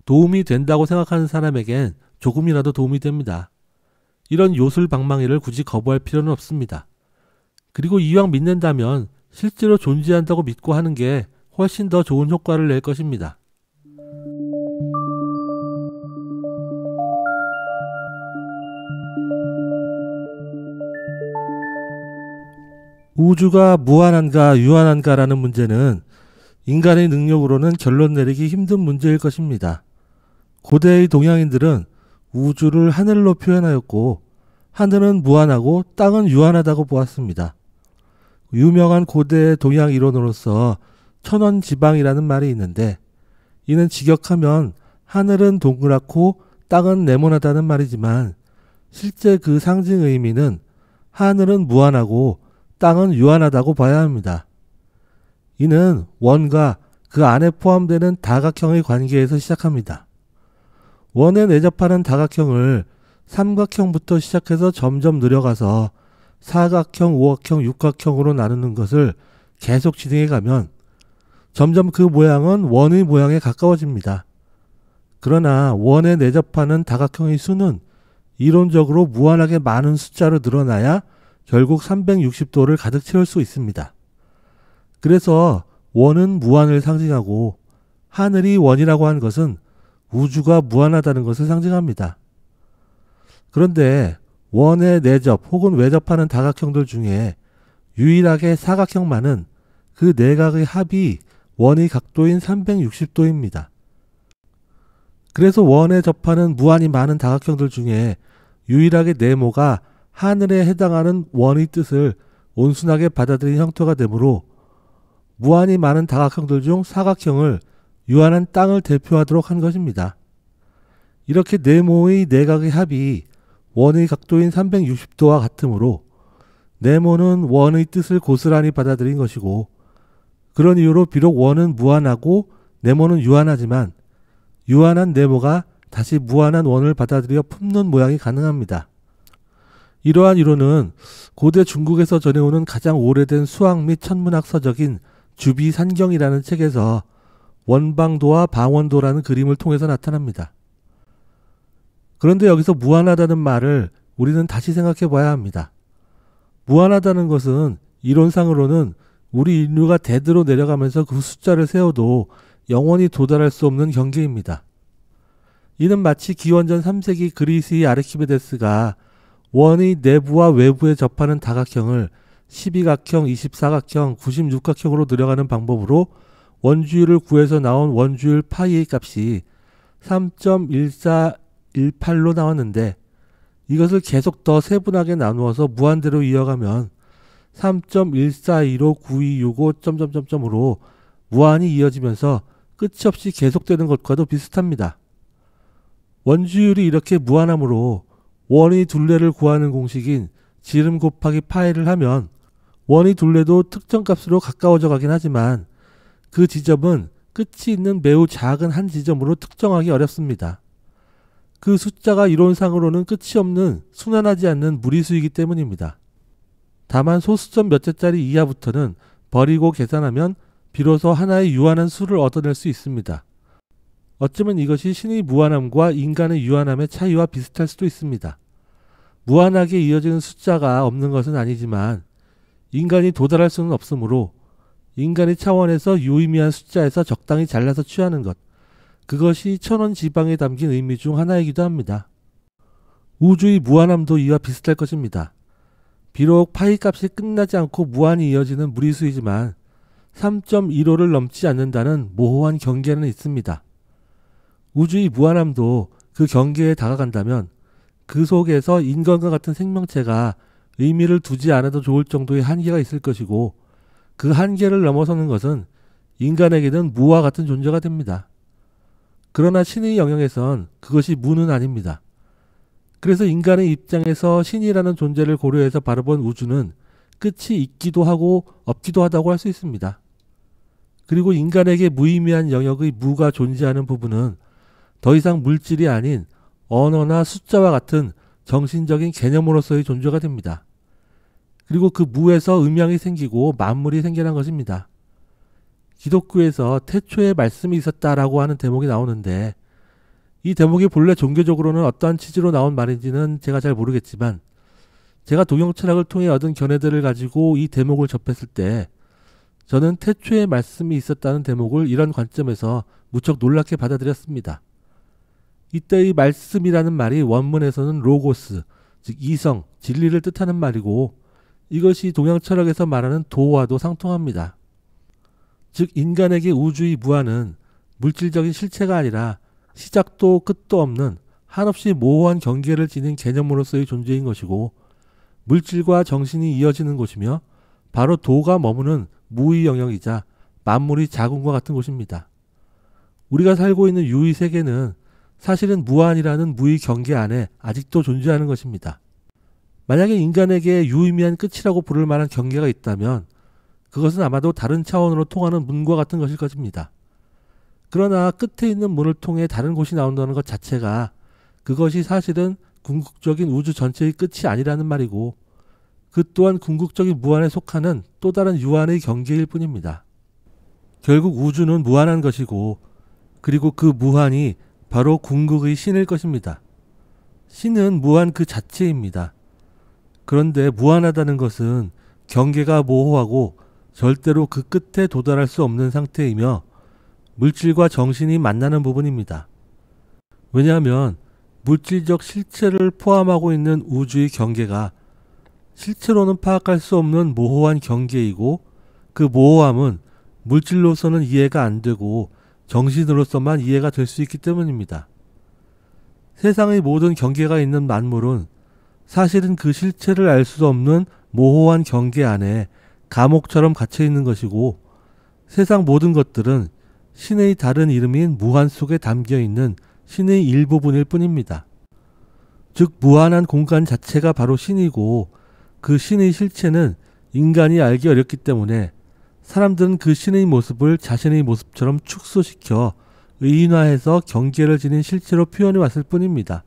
도움이 된다고 생각하는 사람에겐 조금이라도 도움이 됩니다. 이런 요술방망이를 굳이 거부할 필요는 없습니다. 그리고 이왕 믿는다면 실제로 존재한다고 믿고 하는 게 훨씬 더 좋은 효과를 낼 것입니다. 우주가 무한한가 유한한가라는 문제는 인간의 능력으로는 결론 내리기 힘든 문제일 것입니다. 고대의 동양인들은 우주를 하늘로 표현하였고 하늘은 무한하고 땅은 유한하다고 보았습니다. 유명한 고대 동양 이론으로서 천원지방이라는 말이 있는데 이는 직역하면 하늘은 동그랗고 땅은 네모나다는 말이지만 실제 그 상징 의미는 하늘은 무한하고 땅은 유한하다고 봐야 합니다. 이는 원과 그 안에 포함되는 다각형의 관계에서 시작합니다. 원에 내접하는 다각형을 삼각형부터 시작해서 점점 늘어가서 사각형, 오각형, 육각형으로 나누는 것을 계속 진행해 가면 점점 그 모양은 원의 모양에 가까워집니다. 그러나 원에 내접하는 다각형의 수는 이론적으로 무한하게 많은 숫자로 늘어나야 결국 360도를 가득 채울 수 있습니다. 그래서 원은 무한을 상징하고 하늘이 원이라고 한 것은 우주가 무한하다는 것을 상징합니다. 그런데 원에 내접 혹은 외접하는 다각형들 중에 유일하게 사각형만은 그 내각의 합이 원의 각도인 360도입니다. 그래서 원에 접하는 무한히 많은 다각형들 중에 유일하게 네모가 하늘에 해당하는 원의 뜻을 온순하게 받아들인 형태가 되므로 무한히 많은 다각형들 중 사각형을 유한한 땅을 대표하도록 한 것입니다. 이렇게 네모의 내각의 합이 원의 각도인 360도와 같으므로 네모는 원의 뜻을 고스란히 받아들인 것이고 그런 이유로 비록 원은 무한하고 네모는 유한하지만 유한한 네모가 다시 무한한 원을 받아들여 품는 모양이 가능합니다. 이러한 이론은 고대 중국에서 전해오는 가장 오래된 수학 및 천문학 서적인 주비산경이라는 책에서 원방도와 방원도라는 그림을 통해서 나타납니다. 그런데 여기서 무한하다는 말을 우리는 다시 생각해 봐야 합니다. 무한하다는 것은 이론상으로는 우리 인류가 대대로 내려가면서 그 숫자를 세워도 영원히 도달할 수 없는 경계입니다. 이는 마치 기원전 3세기 그리스의 아르키메데스가 원의 내부와 외부에 접하는 다각형을 12각형, 24각형, 96각형으로 늘어가는 방법으로 원주율을 구해서 나온 원주율 파이의 값이 3.1418로 나왔는데 이것을 계속 더 세분하게 나누어서 무한대로 이어가면 3.14159265.으로 무한히 이어지면서 끝이 없이 계속되는 것과도 비슷합니다. 원주율이 이렇게 무한하므로 원의 둘레를 구하는 공식인 지름 곱하기 파이를 하면 원의 둘레도 특정 값으로 가까워져 가긴 하지만 그 지점은 끝이 있는 매우 작은 한 지점으로 특정하기 어렵습니다. 그 숫자가 이론상으로는 끝이 없는 순환하지 않는 무리수이기 때문입니다. 다만 소수점 몇 개짜리 이하부터는 버리고 계산하면 비로소 하나의 유한한 수를 얻어낼 수 있습니다. 어쩌면 이것이 신의 무한함과 인간의 유한함의 차이와 비슷할 수도 있습니다. 무한하게 이어지는 숫자가 없는 것은 아니지만 인간이 도달할 수는 없으므로 인간의 차원에서 유의미한 숫자에서 적당히 잘라서 취하는 것, 그것이 천원지방에 담긴 의미 중 하나이기도 합니다. 우주의 무한함도 이와 비슷할 것입니다. 비록 파이 값이 끝나지 않고 무한히 이어지는 무리수이지만 3.15를 넘지 않는다는 모호한 경계는 있습니다. 우주의 무한함도 그 경계에 다가간다면 그 속에서 인간과 같은 생명체가 의미를 두지 않아도 좋을 정도의 한계가 있을 것이고, 그 한계를 넘어서는 것은 인간에게는 무와 같은 존재가 됩니다. 그러나 신의 영역에선 그것이 무는 아닙니다. 그래서 인간의 입장에서 신이라는 존재를 고려해서 바라본 우주는 끝이 있기도 하고 없기도 하다고 할 수 있습니다. 그리고 인간에게 무의미한 영역의 무가 존재하는 부분은 더 이상 물질이 아닌 언어나 숫자와 같은 정신적인 개념으로서의 존재가 됩니다. 그리고 그 무에서 음양이 생기고 만물이 생겨난 것입니다. 기독교에서 태초에 말씀이 있었다라고 하는 대목이 나오는데, 이 대목이 본래 종교적으로는 어떠한 취지로 나온 말인지는 제가 잘 모르겠지만, 제가 동영철학을 통해 얻은 견해들을 가지고 이 대목을 접했을 때 저는 태초에 말씀이 있었다는 대목을 이런 관점에서 무척 놀랍게 받아들였습니다. 이때의 말씀이라는 말이 원문에서는 로고스, 즉 이성, 진리를 뜻하는 말이고, 이것이 동양철학에서 말하는 도와도 상통합니다. 즉 인간에게 우주의 무한은 물질적인 실체가 아니라 시작도 끝도 없는 한없이 모호한 경계를 지닌 개념으로서의 존재인 것이고, 물질과 정신이 이어지는 곳이며 바로 도가 머무는 무의 영역이자 만물의 자궁과 같은 곳입니다. 우리가 살고 있는 유의 세계는 사실은 무한이라는 무의 경계 안에 아직도 존재하는 것입니다. 만약에 인간에게 유의미한 끝이라고 부를 만한 경계가 있다면 그것은 아마도 다른 차원으로 통하는 문과 같은 것일 것입니다. 그러나 끝에 있는 문을 통해 다른 곳이 나온다는 것 자체가 그것이 사실은 궁극적인 우주 전체의 끝이 아니라는 말이고, 그 또한 궁극적인 무한에 속하는 또 다른 유한의 경계일 뿐입니다. 결국 우주는 무한한 것이고, 그리고 그 무한이 바로 궁극의 신일 것입니다. 신은 무한 그 자체입니다. 그런데 무한하다는 것은 경계가 모호하고 절대로 그 끝에 도달할 수 없는 상태이며 물질과 정신이 만나는 부분입니다. 왜냐하면 물질적 실체를 포함하고 있는 우주의 경계가 실체로는 파악할 수 없는 모호한 경계이고, 그 모호함은 물질로서는 이해가 안 되고 정신으로서만 이해가 될 수 있기 때문입니다. 세상의 모든 경계가 있는 만물은 사실은 그 실체를 알 수 없는 모호한 경계 안에 감옥처럼 갇혀 있는 것이고, 세상 모든 것들은 신의 다른 이름인 무한 속에 담겨 있는 신의 일부분일 뿐입니다. 즉 무한한 공간 자체가 바로 신이고, 그 신의 실체는 인간이 알기 어렵기 때문에 사람들은 그 신의 모습을 자신의 모습처럼 축소시켜 의인화해서 경계를 지닌 실체로 표현해 왔을 뿐입니다.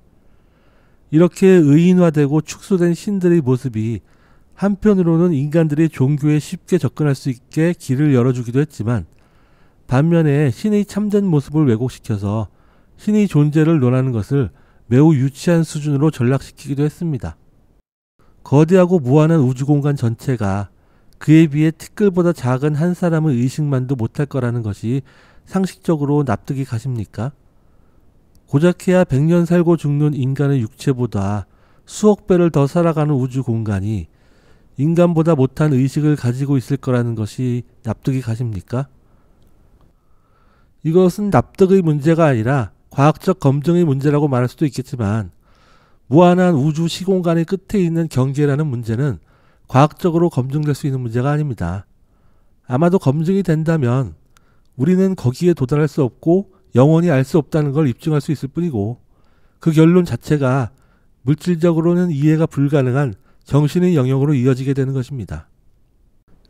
이렇게 의인화되고 축소된 신들의 모습이 한편으로는 인간들이 종교에 쉽게 접근할 수 있게 길을 열어주기도 했지만, 반면에 신의 참된 모습을 왜곡시켜서 신의 존재를 논하는 것을 매우 유치한 수준으로 전락시키기도 했습니다. 거대하고 무한한 우주공간 전체가 그에 비해 티끌보다 작은 한 사람의 의식만도 못할 거라는 것이 상식적으로 납득이 가십니까? 고작해야 100년 살고 죽는 인간의 육체보다 수억 배를 더 살아가는 우주 공간이 인간보다 못한 의식을 가지고 있을 거라는 것이 납득이 가십니까? 이것은 납득의 문제가 아니라 과학적 검증의 문제라고 말할 수도 있겠지만, 무한한 우주 시공간의 끝에 있는 경계라는 문제는 과학적으로 검증될 수 있는 문제가 아닙니다. 아마도 검증이 된다면 우리는 거기에 도달할 수 없고 영원히 알 수 없다는 걸 입증할 수 있을 뿐이고, 그 결론 자체가 물질적으로는 이해가 불가능한 정신의 영역으로 이어지게 되는 것입니다.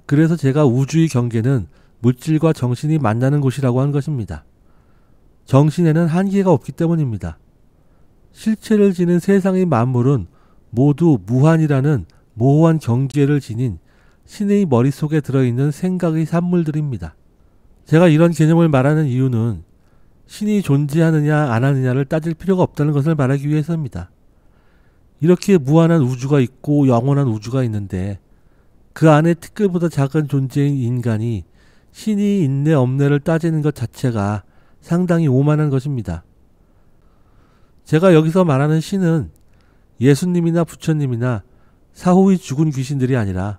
그래서 제가 우주의 경계는 물질과 정신이 만나는 곳이라고 한 것입니다. 정신에는 한계가 없기 때문입니다. 실체를 지닌 세상의 만물은 모두 무한이라는 모호한 경계를 지닌 신의 머릿속에 들어있는 생각의 산물들입니다. 제가 이런 개념을 말하는 이유는 신이 존재하느냐 안 하느냐를 따질 필요가 없다는 것을 말하기 위해서입니다. 이렇게 무한한 우주가 있고 영원한 우주가 있는데, 그 안에 티끌보다 작은 존재인 인간이 신이 있네 없네를 따지는 것 자체가 상당히 오만한 것입니다. 제가 여기서 말하는 신은 예수님이나 부처님이나 사후의 죽은 귀신들이 아니라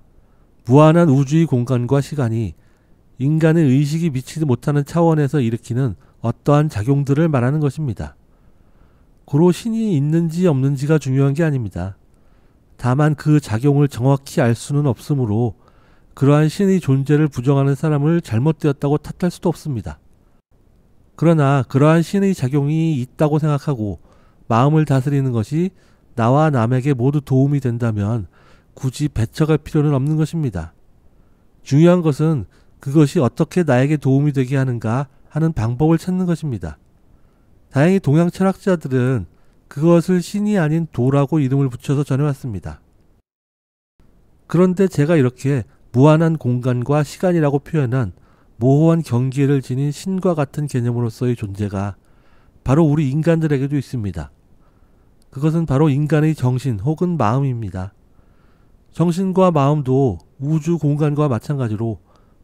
무한한 우주의 공간과 시간이 인간의 의식이 미치지 못하는 차원에서 일으키는 어떠한 작용들을 말하는 것입니다. 고로 신이 있는지 없는지가 중요한 게 아닙니다. 다만 그 작용을 정확히 알 수는 없으므로 그러한 신의 존재를 부정하는 사람을 잘못되었다고 탓할 수도 없습니다. 그러나 그러한 신의 작용이 있다고 생각하고 마음을 다스리는 것이 나와 남에게 모두 도움이 된다면 굳이 배척할 필요는 없는 것입니다. 중요한 것은 그것이 어떻게 나에게 도움이 되게 하는가 하는 방법을 찾는 것입니다. 다행히 동양 철학자들은 그것을 신이 아닌 도라고 이름을 붙여서 전해왔습니다. 그런데 제가 이렇게 무한한 공간과 시간이라고 표현한 모호한 경계를 지닌 신과 같은 개념으로서의 존재가 바로 우리 인간들에게도 있습니다. 그것은 바로 인간의 정신 혹은 마음입니다. 정신과 마음도 우주 공간과 마찬가지로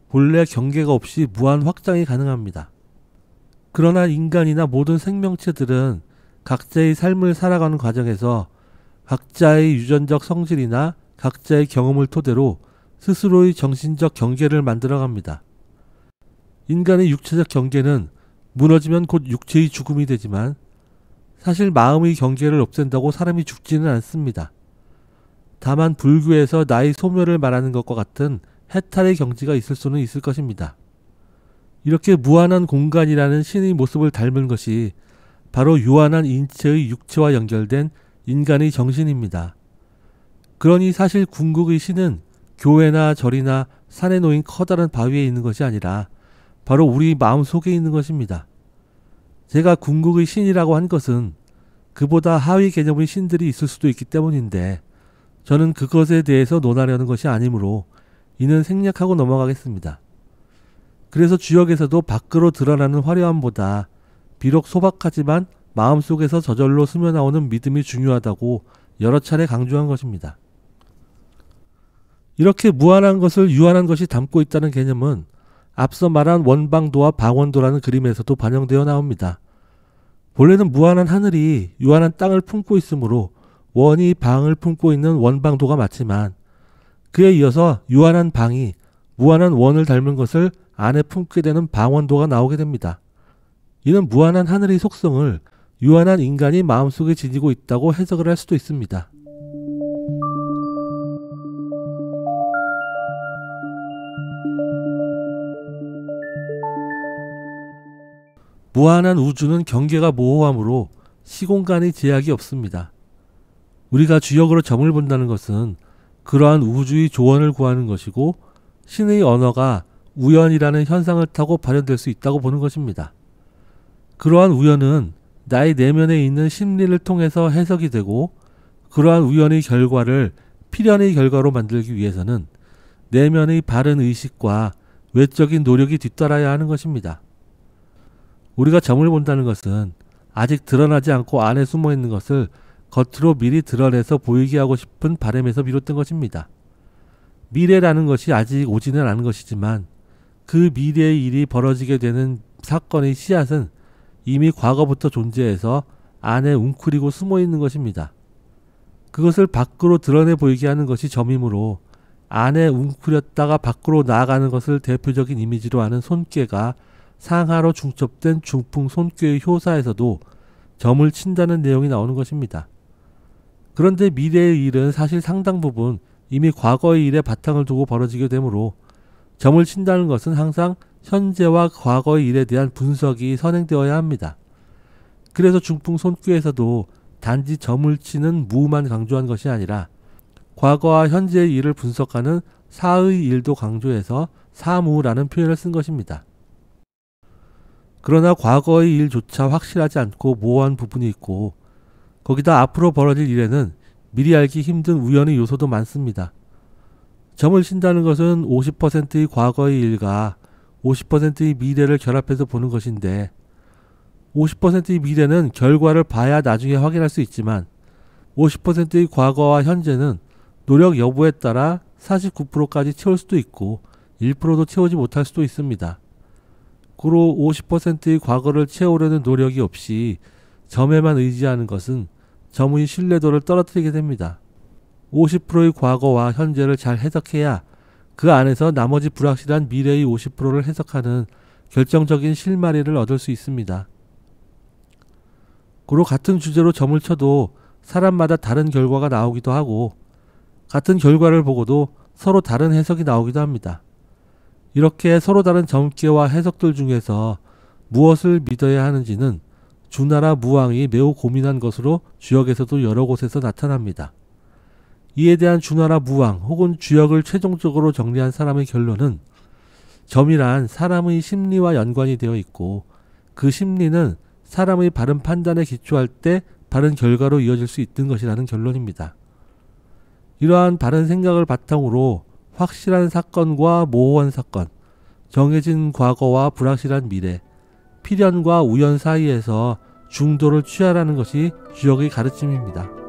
본래 경계가 없이 무한 확장이 가능합니다. 그러나 인간이나 모든 생명체들은 각자의 삶을 살아가는 과정에서 각자의 유전적 성질이나 각자의 경험을 토대로 스스로의 정신적 경계를 만들어갑니다. 인간의 육체적 경계는 무너지면 곧 육체의 죽음이 되지만 사실 마음의 경계를 없앤다고 사람이 죽지는 않습니다. 다만 불교에서 나의 소멸을 말하는 것과 같은 해탈의 경지가 있을 수는 있을 것입니다. 이렇게 무한한 공간이라는 신의 모습을 닮은 것이 바로 유한한 인체의 육체와 연결된 인간의 정신입니다. 그러니 사실 궁극의 신은 교회나 절이나 산에 놓인 커다란 바위에 있는 것이 아니라 바로 우리 마음 속에 있는 것입니다. 제가 궁극의 신이라고 한 것은 그보다 하위 개념의 신들이 있을 수도 있기 때문인데 저는 그것에 대해서 논하려는 것이 아니므로 이는 생략하고 넘어가겠습니다. 그래서 주역에서도 밖으로 드러나는 화려함보다 비록 소박하지만 마음속에서 저절로 스며나오는 믿음이 중요하다고 여러 차례 강조한 것입니다. 이렇게 무한한 것을 유한한 것이 담고 있다는 개념은 앞서 말한 원방도와 방원도라는 그림에서도 반영되어 나옵니다. 본래는 무한한 하늘이 유한한 땅을 품고 있으므로 원이 방을 품고 있는 원방도가 맞지만 그에 이어서 유한한 방이 무한한 원을 닮은 것을 안에 품게 되는 방원도가 나오게 됩니다. 이는 무한한 하늘의 속성을 유한한 인간이 마음속에 지니고 있다고 해석을 할 수도 있습니다. 무한한 우주는 경계가 모호하므로 시공간의 제약이 없습니다. 우리가 주역으로 점을 본다는 것은 그러한 우주의 조언을 구하는 것이고 신의 언어가 우연이라는 현상을 타고 발현될 수 있다고 보는 것입니다. 그러한 우연은 나의 내면에 있는 심리를 통해서 해석이 되고 그러한 우연의 결과를 필연의 결과로 만들기 위해서는 내면의 바른 의식과 외적인 노력이 뒤따라야 하는 것입니다. 우리가 점을 본다는 것은 아직 드러나지 않고 안에 숨어 있는 것을 겉으로 미리 드러내서 보이게 하고 싶은 바람에서 비롯된 것입니다. 미래라는 것이 아직 오지는 않은 것이지만 그 미래의 일이 벌어지게 되는 사건의 씨앗은 이미 과거부터 존재해서 안에 웅크리고 숨어 있는 것입니다. 그것을 밖으로 드러내 보이게 하는 것이 점이므로 안에 웅크렸다가 밖으로 나아가는 것을 대표적인 이미지로 하는 손꾀가 상하로 중첩된 중풍 손꾀의 효사에서도 점을 친다는 내용이 나오는 것입니다. 그런데 미래의 일은 사실 상당 부분 이미 과거의 일에 바탕을 두고 벌어지게 되므로 점을 친다는 것은 항상 현재와 과거의 일에 대한 분석이 선행되어야 합니다. 그래서 중풍 손꾀에서도 단지 점을 치는 무만 강조한 것이 아니라 과거와 현재의 일을 분석하는 사의 일도 강조해서 사무라는 표현을 쓴 것입니다. 그러나 과거의 일조차 확실하지 않고 모호한 부분이 있고 거기다 앞으로 벌어질 일에는 미리 알기 힘든 우연의 요소도 많습니다. 점을 친다는 것은 50%의 과거의 일과 50%의 미래를 결합해서 보는 것인데 50%의 미래는 결과를 봐야 나중에 확인할 수 있지만 50%의 과거와 현재는 노력 여부에 따라 49%까지 채울 수도 있고 1%도 채우지 못할 수도 있습니다. 고로 50%의 과거를 채우려는 노력이 없이 점에만 의지하는 것은 점의 신뢰도를 떨어뜨리게 됩니다. 50%의 과거와 현재를 잘 해석해야 그 안에서 나머지 불확실한 미래의 50%를 해석하는 결정적인 실마리를 얻을 수 있습니다. 고로 같은 주제로 점을 쳐도 사람마다 다른 결과가 나오기도 하고 같은 결과를 보고도 서로 다른 해석이 나오기도 합니다. 이렇게 서로 다른 점괘와 해석들 중에서 무엇을 믿어야 하는지는 주나라 무왕이 매우 고민한 것으로 주역에서도 여러 곳에서 나타납니다. 이에 대한 주나라 무왕 혹은 주역을 최종적으로 정리한 사람의 결론은 점이란 사람의 심리와 연관이 되어 있고 그 심리는 사람의 바른 판단에 기초할 때 바른 결과로 이어질 수 있는 것이라는 결론입니다. 이러한 바른 생각을 바탕으로 확실한 사건과 모호한 사건, 정해진 과거와 불확실한 미래, 필연과 우연 사이에서 중도를 취하라는 것이 주역의 가르침입니다.